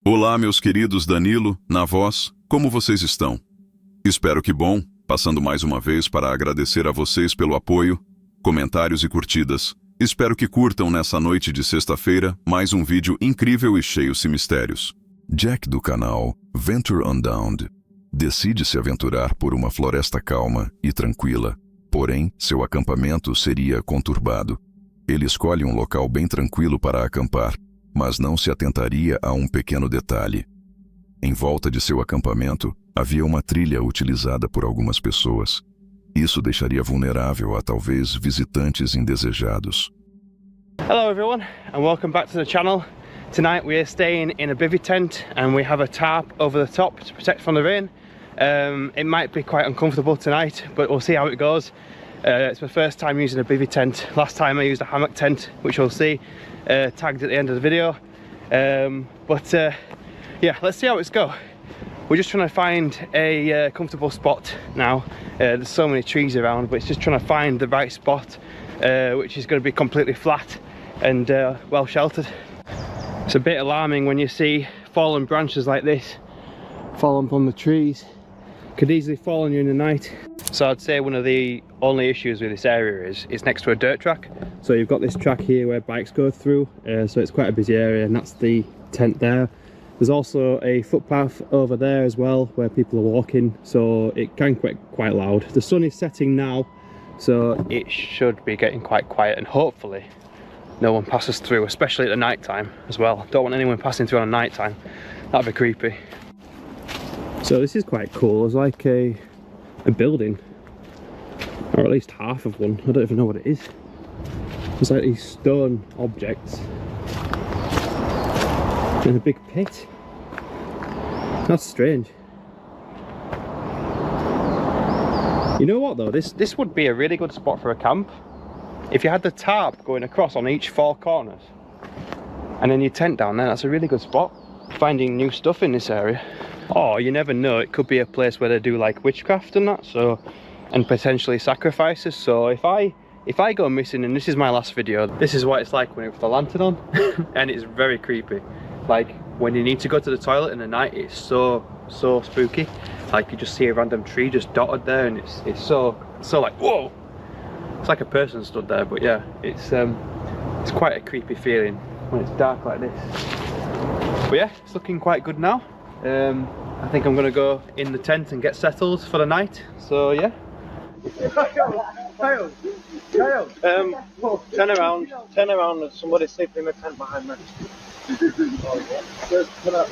Olá, meus queridos Danilo, na voz, como vocês estão? Espero que bom, passando mais uma vez para agradecer a vocês pelo apoio, comentários e curtidas. Espero que curtam nessa noite de sexta-feira mais um vídeo incrível e cheio de mistérios. Jack do canal Venture Unbound decide se aventurar por uma floresta calma e tranquila, porém seu acampamento seria conturbado. Ele escolhe um local bem tranquilo para acampar, mas não se atentaria a um pequeno detalhe. Em volta de seu acampamento, havia uma trilha utilizada por algumas pessoas. Isso deixaria vulnerável a talvez visitantes indesejados. Hello everyone and welcome back to the channel. Tonight we are staying in a bivvy tent and we have a tarp over the top to protect from the rain. It might be quite uncomfortable tonight, but we'll see how it goes. It's my first time using a bivvy tent. Last time I used a hammock tent, which you'll see tagged at the end of the video. Yeah, let's see how it's go. We're just trying to find a comfortable spot now. There's so many trees around, but it's just trying to find the right spot, which is going to be completely flat and well sheltered. It's a bit alarming when you see fallen branches like this fallen from the trees. Could easily fall on you in the night. So I'd say one of the only issues with this area is it's next to a dirt track. So you've got this track here where bikes go through, so it's quite a busy area, and that's the tent there. There's also a footpath over there as well where people are walking, so it can get quite loud. The sun is setting now, so it should be getting quite quiet, and hopefully no one passes through, especially at the night time as well. Don't want anyone passing through on night time. That'd be creepy. So this is quite cool. There's like a building, or at least half of one. I don't even know what it is. There's like these stone objects in a big pit. That's strange. You know what though, this would be a really good spot for a camp. If you had the tarp going across on each four corners and then your tent down there, that's a really good spot. Finding new stuff in this area. Oh, you never know, it could be a place where they do like witchcraft and that, so, and potentially sacrifices. So if I go missing, and this is my last video, this is what it's like when you put the lantern on. And it's very creepy. Like when you need to go to the toilet in the night, it's so spooky. Like you just see a random tree just dotted there, and it's so like, whoa, it's like a person stood there. But yeah, it's quite a creepy feeling when it's dark like this. But yeah, it's looking quite good now. I think I'm gonna go in the tent and get settled for the night. So yeah. Kyle, turn around, there's somebody sleeping in the tent behind me. Just put up,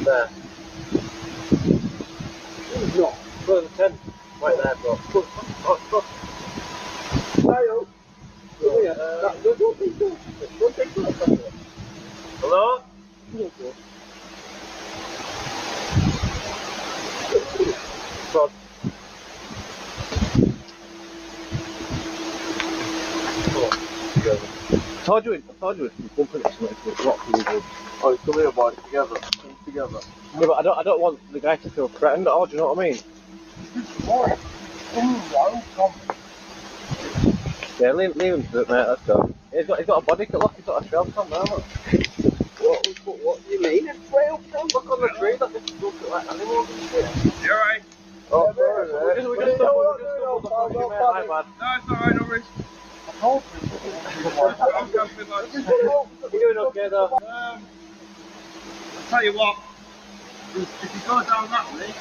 there. No, go to the tent, right there, bro. Kyle, don't take that. Hello? God. I told you it's bumping it to it's not really good. Oh, it's come here, boys, together. Yeah, but I don't want the guy to feel threatened at all, do you know what I mean? Yeah, leave him to it, mate, let's go. He's got a body cut, look, he's got a trail cam there, look. What do you mean, a trail cam? Look on the tree, that just looks like animals and shit. You're right. Oh, sorry, we're just stumbled the fucking mate, hi man. No, it's alright, no worries. I'm jumping, lads. You're doing okay though? I'll tell you what, if you go down that way,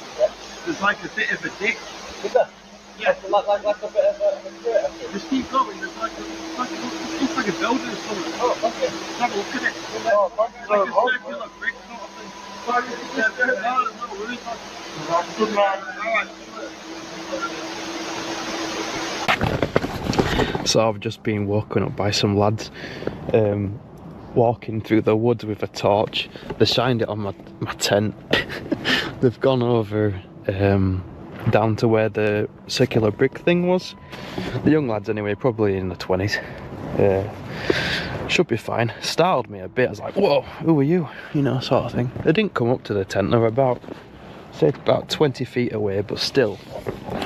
there's like a bit of a ditch. Is there? Yeah. Like a bit of a crater? Just keep going, there's like it's like a building or something. Oh, okay. Just have a look at it. Oh, thank you. Like a circular brick sort of thing. No, there's no worries, man. Good man. Alright. So I've just been woken up by some lads walking through the woods with a torch. They shined it on my tent. They've gone over down to where the circular brick thing was. The young lads anyway, probably in the 20s. Should be fine. Startled me a bit. I was like, whoa, who are you? You know, sort of thing. They didn't come up to the tent. They were about 20 feet away, but still.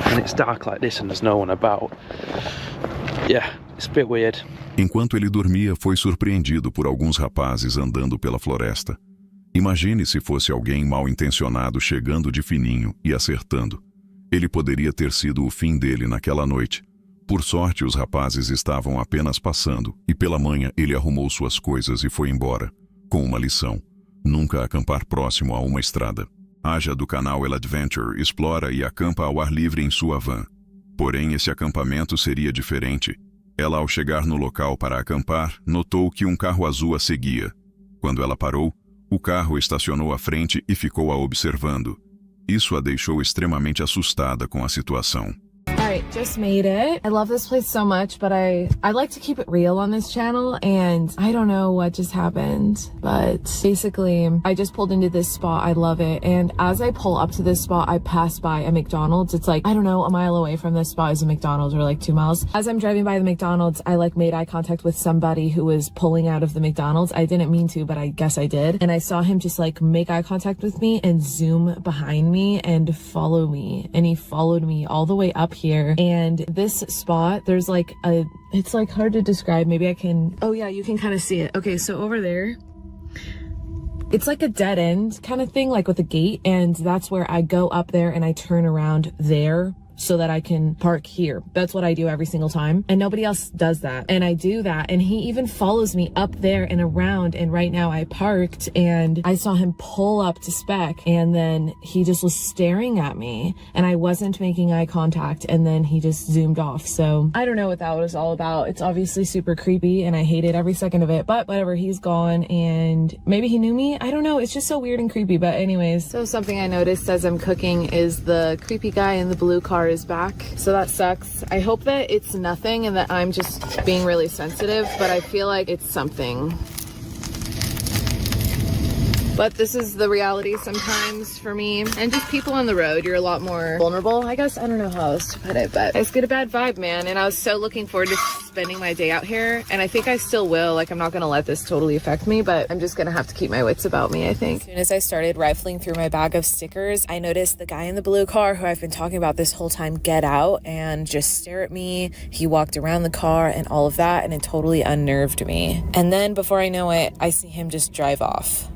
And it's dark like this and there's no one about. Yeah, It's a bit weird. Enquanto ele dormia, foi surpreendido por alguns rapazes andando pela floresta. Imagine se fosse alguém mal intencionado chegando de fininho e acertando. Ele poderia ter sido o fim dele naquela noite. Por sorte, os rapazes estavam apenas passando, e pela manhã ele arrumou suas coisas e foi embora, com uma lição: nunca acampar próximo a uma estrada. Aja do canal El Adventure explora e acampa ao ar livre em sua van. Porém, esse acampamento seria diferente. Ela, ao chegar no local para acampar, notou que um carro azul a seguia. Quando ela parou, o carro estacionou à frente e ficou a observando. Isso a deixou extremamente assustada com a situação. Alright, just made it. I love this place so much, but I like to keep it real on this channel, and I don't know what just happened, but basically I just pulled into this spot. I love it, and as I pull up to this spot, I pass by a McDonald's. It's like, I don't know, a mile away from this spot is a McDonald's, or like 2 miles. As I'm driving by the McDonald's, I like made eye contact with somebody who was pulling out of the McDonald's. I didn't mean to, but I guess I did, and I saw him just like make eye contact with me and zoom behind me and follow me, and he followed me all the way up here. And this spot, there's like it's like hard to describe. Maybe I can, oh yeah, you can kind of see it. Okay, so over there, it's like a dead end kind of thing, like with a gate, and that's where I go up there and I turn around there so that I can park here. That's what I do every single time, and nobody else does that. And I do that, and he even follows me up there and around, and right now I parked and I saw him pull up to spec, and then he just was staring at me and I wasn't making eye contact, and then he just zoomed off. So I don't know what that was all about. It's obviously super creepy and I hated every second of it, but whatever, he's gone, and maybe he knew me. I don't know, it's just so weird and creepy. But anyways, so something I noticed as I'm cooking is the creepy guy in the blue car is back, so that sucks. I hope that it's nothing and that I'm just being really sensitive, but I feel like it's something. But this is the reality sometimes for me, and just people on the road, you're a lot more vulnerable, I guess. I don't know how else to put it, but I just get a bad vibe, man. And I was so looking forward to spending my day out here, and I think I still will. Like, I'm not gonna let this totally affect me, but I'm just gonna have to keep my wits about me, I think. As soon as I started rifling through my bag of stickers, I noticed the guy in the blue car who I've been talking about this whole time get out and just stare at me. He walked around the car and all of that, and it totally unnerved me. And then before I know it, I see him just drive off.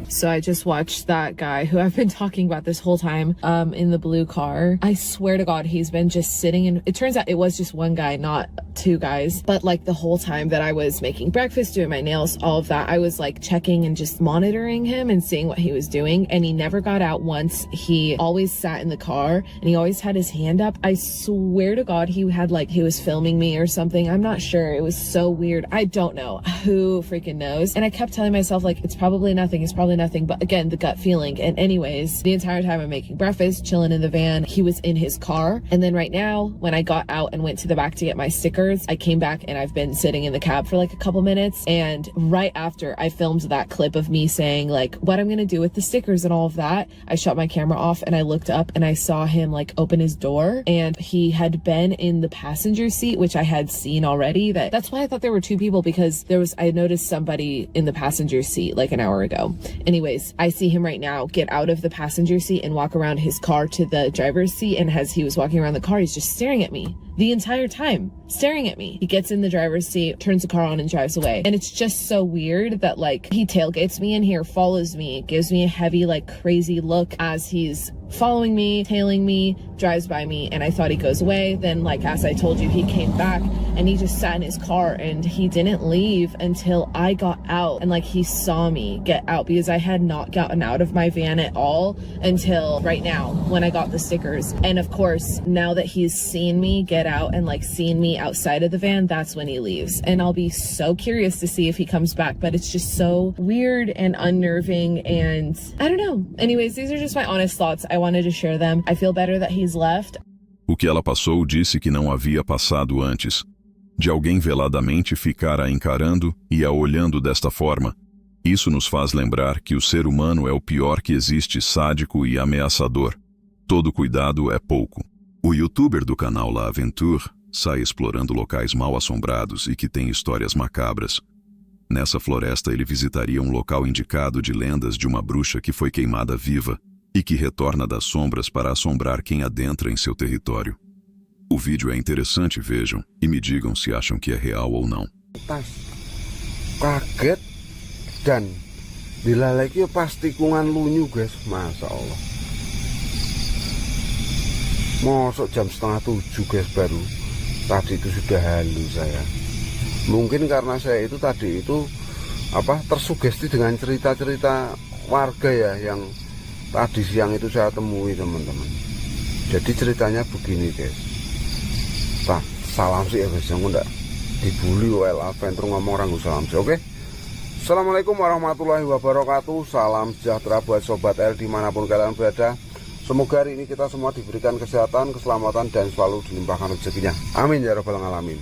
So I just watched that guy who I've been talking about this whole time in the blue car. I swear to God, he's been just sitting in, it turns out it was just one guy, not 2 guys. But like the whole time that I was making breakfast, doing my nails, all of that, I was like checking and just monitoring him and seeing what he was doing. And he never got out once. He always sat in the car and he always had his hand up. I swear to God, he had like, he was filming me or something. I'm not sure. It was so weird. I don't know. Who freaking knows? And I kept telling myself like, it's probably nothing. It's probably nothing, but again, the gut feeling. And anyways, the entire time I'm making breakfast, chilling in the van, he was in his car. And then right now, when I got out and went to the back to get my stickers, I came back and I've been sitting in the cab for like a couple minutes. And right after I filmed that clip of me saying like what I'm gonna do with the stickers and all of that, I shut my camera off and I looked up and I saw him like open his door, and he had been in the passenger seat, which I had seen already. That's why I thought there were 2 people, because I noticed somebody in the passenger seat like an hour ago. Anyways, I see him right now get out of the passenger seat and walk around his car to the driver's seat, and as he was walking around the car, he's just staring at me the entire time, staring at me. He gets in the driver's seat, turns the car on and drives away. And it's just so weird that like he tailgates me in here, follows me, gives me a heavy like crazy look as he's following me, tailing me, drives by me, and I thought he goes away. Then like as I told you, he came back and he just sat in his car and he didn't leave until I got out, and like he saw me get out, because I had not gotten out of my van at all until right now when I got the stickers. And of course, now that he's seen me get out and like seen me outside of the van, that's when he leaves. And I'll be so curious to see if he comes back, but it's just so weird and unnerving, and I don't know. Anyways, these are just my honest thoughts. I wanted to share them. I feel better that he's left. O que ela passou disse que não havia passado antes. De alguém veladamente ficar a encarando e a olhando desta forma. Isso nos faz lembrar que o ser humano é o pior que existe, sádico e ameaçador. Todo cuidado é pouco. O youtuber do canal La Aventure sai explorando locais mal assombrados e que tem histórias macabras. Nessa floresta ele visitaria um local indicado de lendas de uma bruxa que foi queimada viva e que retorna das sombras para assombrar quem adentra em seu território. O vídeo é interessante, vejam, e me digam se acham que é real ou não. Kaget dan dilaleki pas tikungan lunyu guys, Masya Allah. Mosok jam 6:30 guys baru. Tadi itu sudah halu saya. Mungkin karena saya itu tadi itu tersugesti dengan cerita-cerita warga ya yang tadi siang itu saya temui teman-teman. Jadi ceritanya begini guys. Salam sih ya guys, yang enggak dibully OL Adventure ngomong orang salam sih, oke? Assalamualaikum warahmatullahi wabarakatuh. Salam sejahtera buat Sobat L dimanapun kalian berada. Semoga hari ini kita semua diberikan kesehatan, keselamatan, dan selalu dilimpahkan rezekinya. Amin ya rabbal alamin.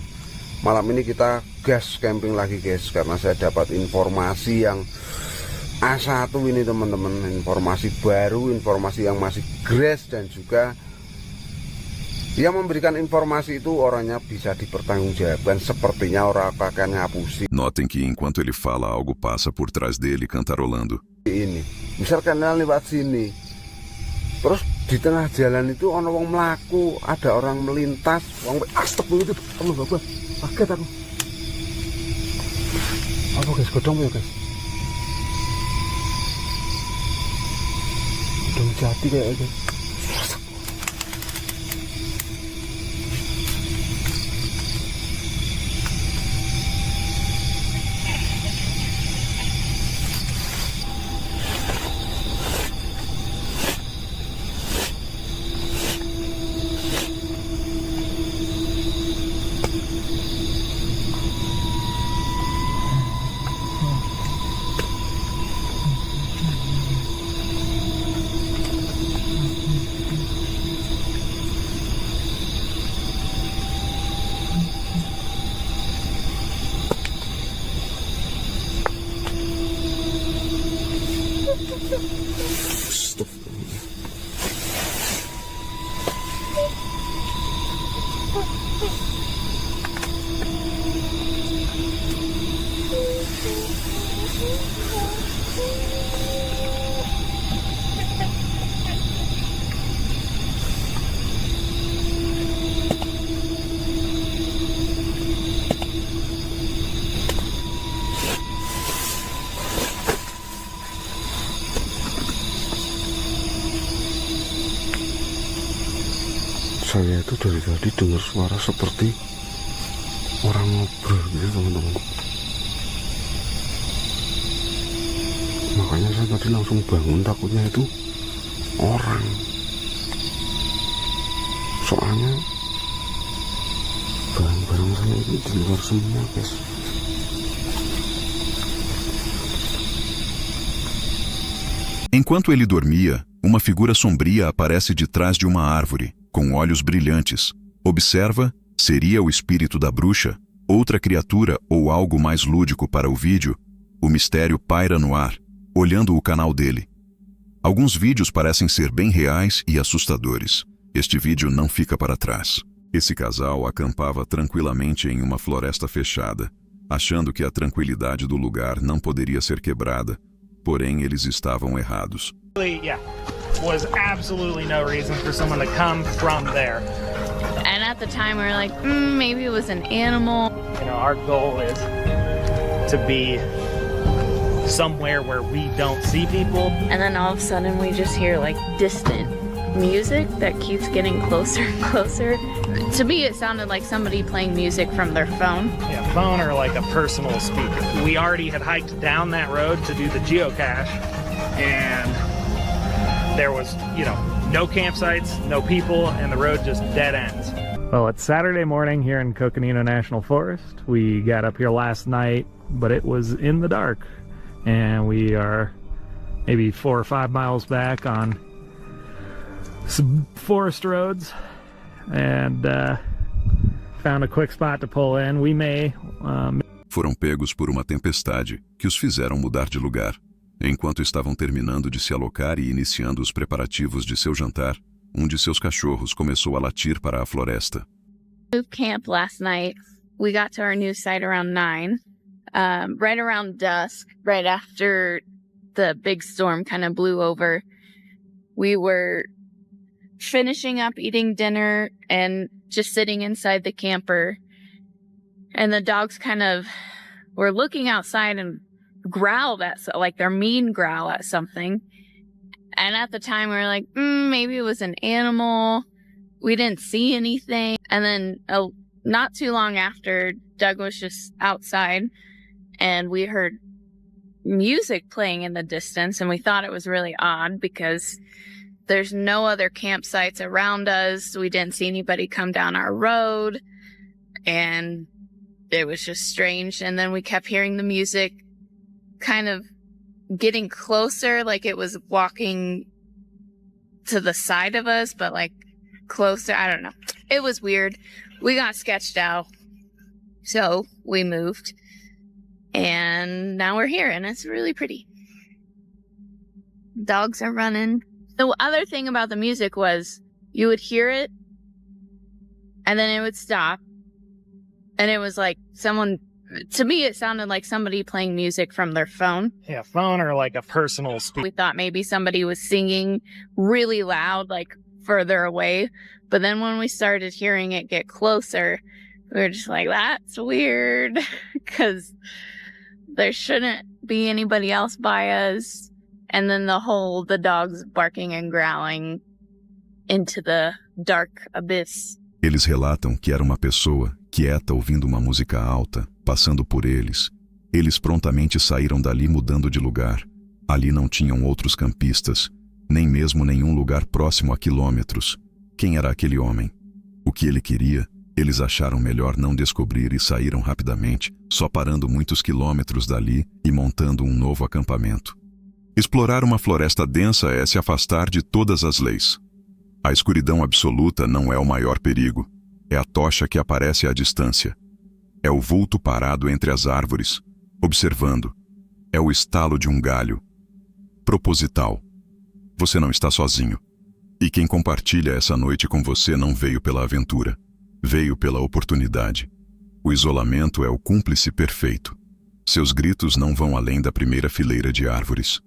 Malam ini kita gas camping lagi guys, karena saya dapat informasi yang A1 ini teman-teman. Informasi baru, informasi yang masih grace, dan juga yang memberikan informasi itu orangnya bisa dipertanggungjawabkan. Sepertinya orang akan ngapusi. Notem que enquanto ele fala, algo passa por trás dele cantarolando. Ini, misalkan kalian lewat sini, terus di tengah jalan itu ono wong melaku, ada orang melintas, wong astagfirullah itu, Allah bapak, kaget aku. Apa guys, godong ya guys? Godong jati kayak guys. Saya itu dari tadi dengar suara seperti orang ngobrol gitu teman-teman. Makanya saya tadi langsung bangun, takutnya itu orang. Soalnya barang-barang saya itu di luar semua guys. Enquanto ele dormia, uma figura sombria aparece de trás de uma árvore, com olhos brilhantes. Observa, seria o espírito da bruxa, outra criatura ou algo mais lúdico para o vídeo? O mistério paira no ar, olhando o canal dele. Alguns vídeos parecem ser bem reais e assustadores. Este vídeo não fica para trás. Esse casal acampava tranquilamente em uma floresta fechada, achando que a tranquilidade do lugar não poderia ser quebrada, porém eles estavam errados. Yeah, was absolutely no reason for someone to come from there. And at the time we were like, maybe it was an animal. You know, our goal is to be somewhere where we don't see people. And then all of a sudden we just hear like distant music that keeps getting closer and closer. To me it sounded like somebody playing music from their phone. Yeah, phone or like a personal speaker. We already had hiked down that road to do the geocache, and there was, you know, no campsites, no people, and the road just dead ends. Well, it's Saturday morning here in Coconino National Forest. We got up here last night, but it was in the dark. And we are maybe 4 or 5 miles back on some forest roads, and found a quick spot to pull in. We may... Foram pegos por uma tempestade que os fizeram mudar de lugar. Enquanto estavam terminando de se alocar e iniciando os preparativos de seu jantar, um de seus cachorros começou a latir para a floresta. Moved camp last night. We got to our new site around 9. Right around dusk, right after the big storm kind of blew over, we were finishing up eating dinner and just sitting inside the camper. And the dogs kind of were looking outside and growled at, like their mean growl at something. And at the time we were like, maybe it was an animal. We didn't see anything. And then not too long after, Doug was just outside and we heard music playing in the distance. And we thought it was really odd because there's no other campsites around us. We didn't see anybody come down our road. And it was just strange. And then we kept hearing the music kind of getting closer, like it was walking to the side of us, but like closer. I don't know. It was weird. We got sketched out. So we moved. And now we're here and it's really pretty. Dogs are running. The other thing about the music was you would hear it and then it would stop. And it was like someone, to me, it sounded like somebody playing music from their phone. Yeah, phone or like a personal speaker. We thought maybe somebody was singing really loud, like further away. But then when we started hearing it get closer, we were just like, that's weird. Because there shouldn't be anybody else by us. And then the dogs barking and growling into the dark abyss. Eles relatam que era uma pessoa quieta ouvindo uma música alta, passando por eles. Eles prontamente saíram dali mudando de lugar. Ali não tinham outros campistas, nem mesmo nenhum lugar próximo a quilômetros. Quem era aquele homem? O que ele queria? Eles acharam melhor não descobrir e saíram rapidamente, só parando muitos quilômetros dali e montando um novo acampamento. Explorar uma floresta densa é se afastar de todas as leis. A escuridão absoluta não é o maior perigo. É a tocha que aparece à distância. É o vulto parado entre as árvores, observando. É o estalo de um galho. Proposital. Você não está sozinho. E quem compartilha essa noite com você não veio pela aventura. Veio pela oportunidade. O isolamento é o cúmplice perfeito. Seus gritos não vão além da primeira fileira de árvores.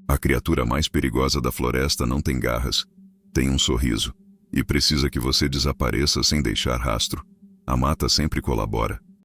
A criatura mais perigosa da floresta não tem garras. Tem um sorriso. E precisa que você desapareça sem deixar rastro. A mata sempre colabora.